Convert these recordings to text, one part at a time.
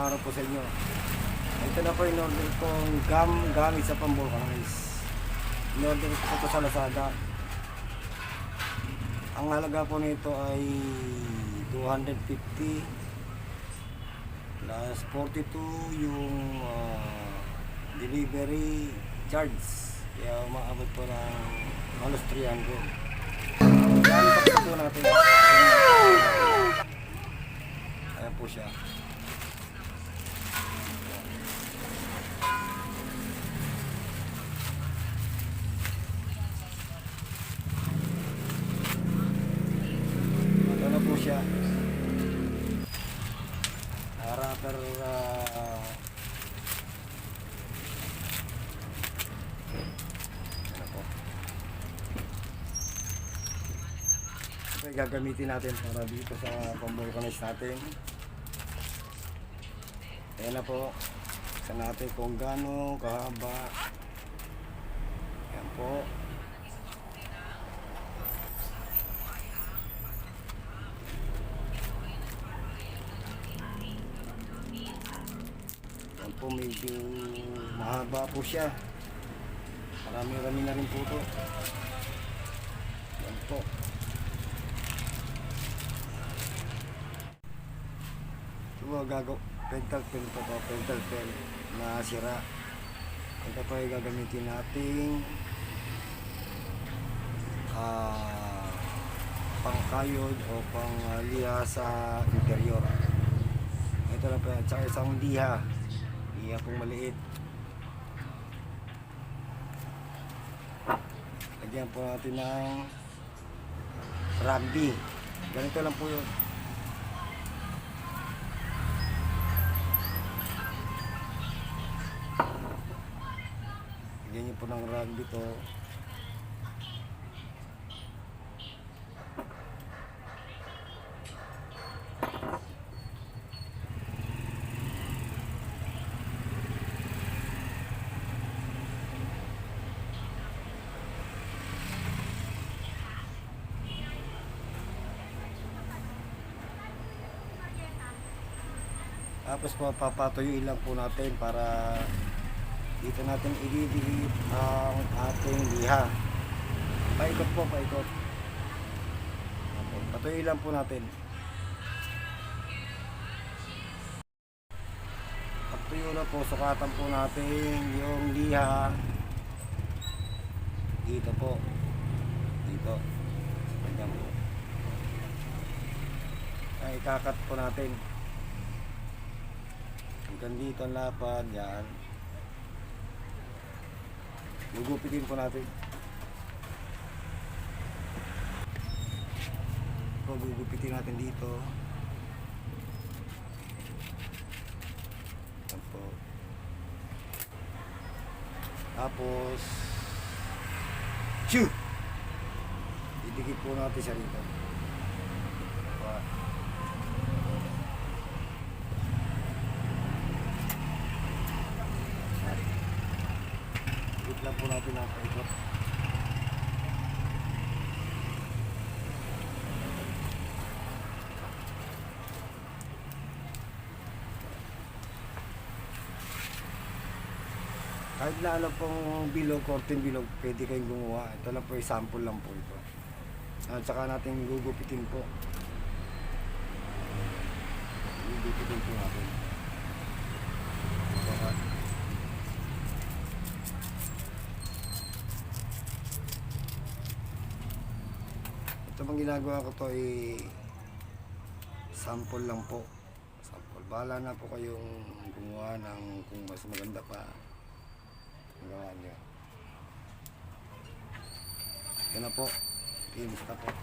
araw po sa inyo. Ito na po in order kong gamit sa pang-vulcanize. In order ko po ito sa Lazada. Ang halaga po nito ay 250 plus 42 yung delivery charge. Kaya umaabot po ng halos 300. Yan po natin. Ayan po siya. Ito na po siya. Wrapper ano po. Ito ay gagamitin natin para dito sa pang-vulcanize natin. Ayan na po. Sa natin kung gaano kahaba. Ayan po. Ayan po, medyo mahaba po siya. Marami-rami na rin po ito. Ayan po. Ito gago. Pental pen po ito. Pental pen na sira. Ito po ay gagamitin nating pangkayod o pangliha sa interior. Ito na po. At saka isang liha. Liha pong maliit. Lagyan po natin ng rugby. Ganito lang po yun. Lagyan nyo po ng rugby to. Tapos po papatuyuin lang po natin para dito natin ididikit ang ating liha. Paikot po, paikot. Patuyuin lang po natin. Patuyo na po, sukatan po natin yung liha. Dito po. Dito. Ganyan po. Ay, ikakat po natin. Hanggang dito ang lapad, yan. Gugupitin po natin. So, gugupitin natin dito. Yan po. Tapos, shoo! Didikit po natin siya rito. Lang po natin ang paikot. Kahit na ano pong bilog, curtain bilog, pwede kayong gumawa. Ito lang po, sample lang po ito. At saka natin gugupitin po. Gugupitin po natin. Ito bang ginagawa ko to ay sample lang po. Sample. Bahala na po kayong gumawa ng kung mas maganda pa. Gawa nyo. Ito na po. Finish na po.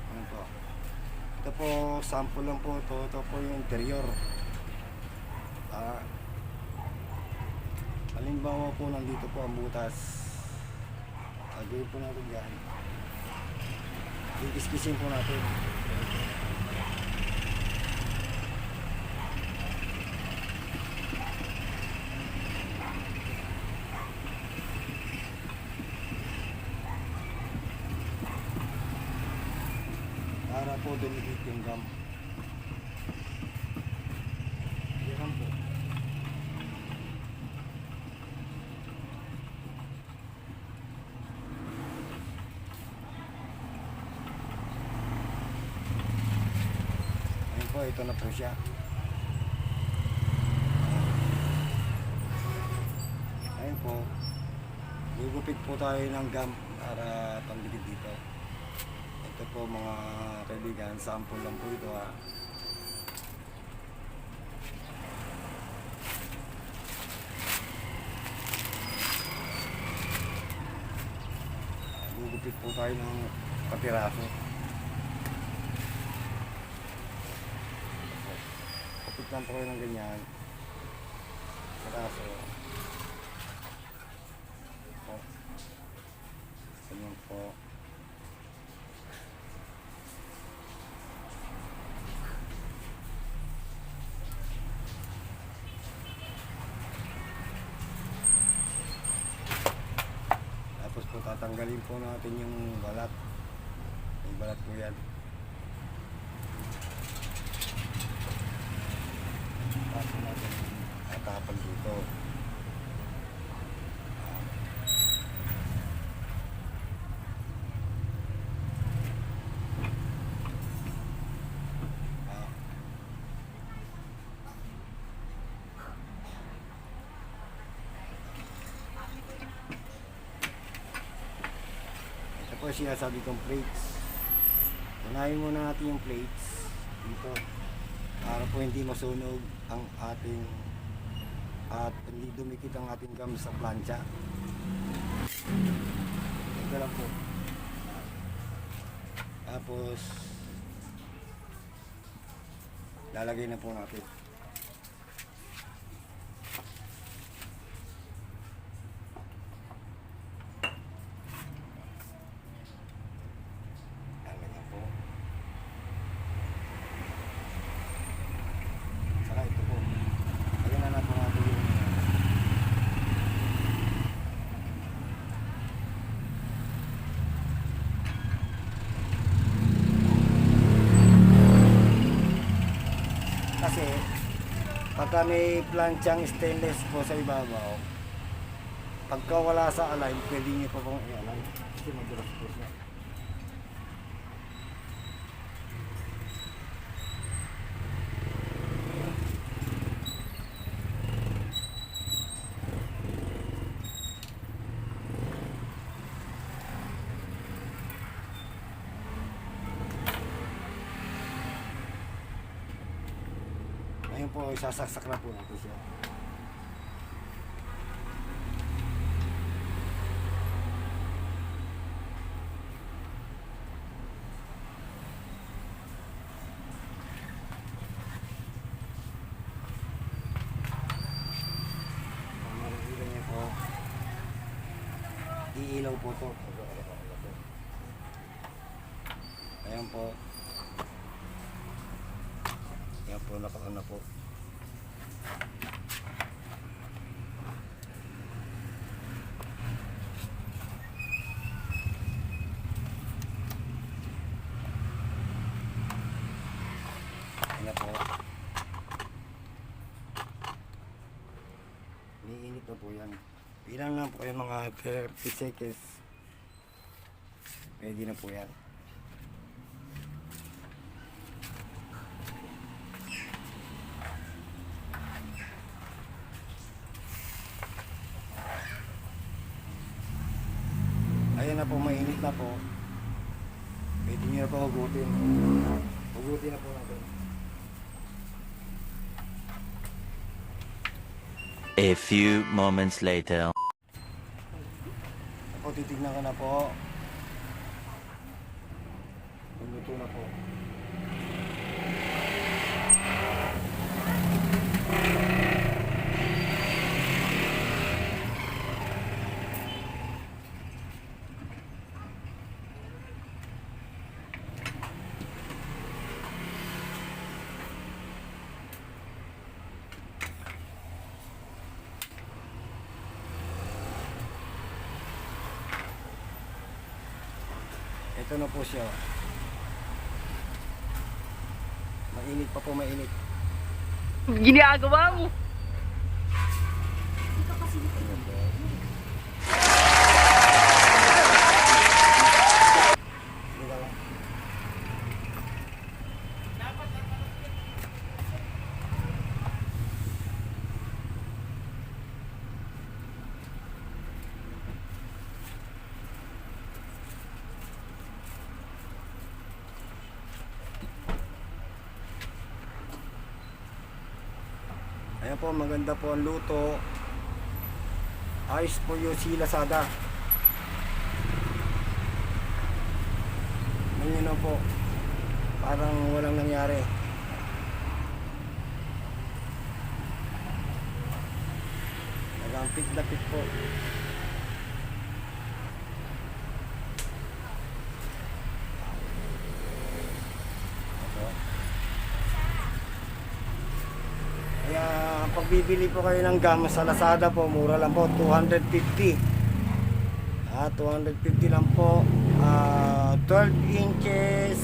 Ano po. Ito po, sample lang po ito. Ito po yung interior. Halimbawa po nandito po ang butas. Gawin po natin dyan. Ikiskisin po natin. para po dumikit yung gum. Yan po. Ayun po, ito na po siya. Ayun po. Gugupit po tayo ng gum para pangdikit dito. Ito po mga kaibigan, sample lang po ito ha. Gugupit po tayo ng kapiraso. Kapit lang po kayo ng ganyan. Kapiraso. Po. Ganyan po. Tapos po tatanggalin po natin yung balat. May balat po yan. Tapos natin tatapal dito. Ito po sinasabi kong plates. Unahin muna natin yung plates dito para po hindi masunog ang ating at hindi dumikit ang ating gum sa plancha. Ito lang po. Tapos lalagay na po natin. Saka ito po. Ayan na natin natin yung kasi pagka may planchang stainless po sa ibabaw, pagka wala sa align, pwede nyo pa pong i-align kasi madulas po siya. Ngayon po, isasaksak na po natin siya. Ang marikita niya po, iilaw po ito. Ayan po. Ayan po, nakaon na po. Ayan na po. Iniinit na po yan. Bilang lang po yung mga 30 seconds. Pwede na po yan. Ayan na po, mainit na po. Pwede nyo na po hugutin. Hugutin na po natin. A few moments later. Ako, titignan ko na po. Luto na po. Ito na po siya. Mainit pa po, mainit. Ginagawa mo. Hindi ka lang. Ayan po, maganda po ang luto. Ayos po yung si Lazada. Ganyan na po. Parang walang nangyari. Nagampit-lapit po. Ito. Kaya pag bibili po kayo ng gum sa Lazada po, mura lang po, 250. 250 lang po. 12 inches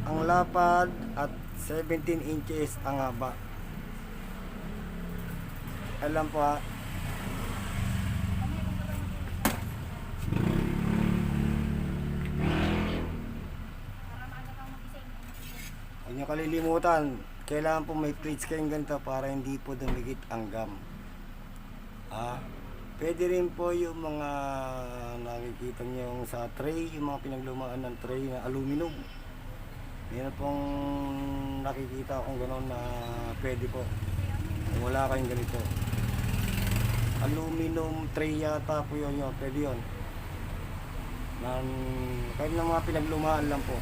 ang lapad at 17 inches ang haba. Alam po ha. Huwag niyo kalilimutan, kailangan po may plates kayong ganito para hindi po dumikit ang gum. Pwede rin po yung mga nakikita niyo sa tray, yung mga pinaglumaan ng tray na aluminum. Meron pong nakikita akong gano'n na pwede po. Kung wala kayong ganito. Aluminum tray yata po yun, pwede yun. Kahit na mga pinaglumaan lang po.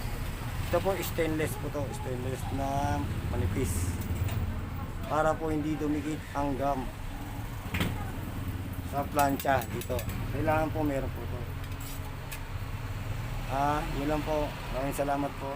Ito po stainless po to, stainless na manipis. Para po hindi dumikit ang gum sa plancha dito. Kailangan po meron po to. Yun lang po. Maraming salamat po.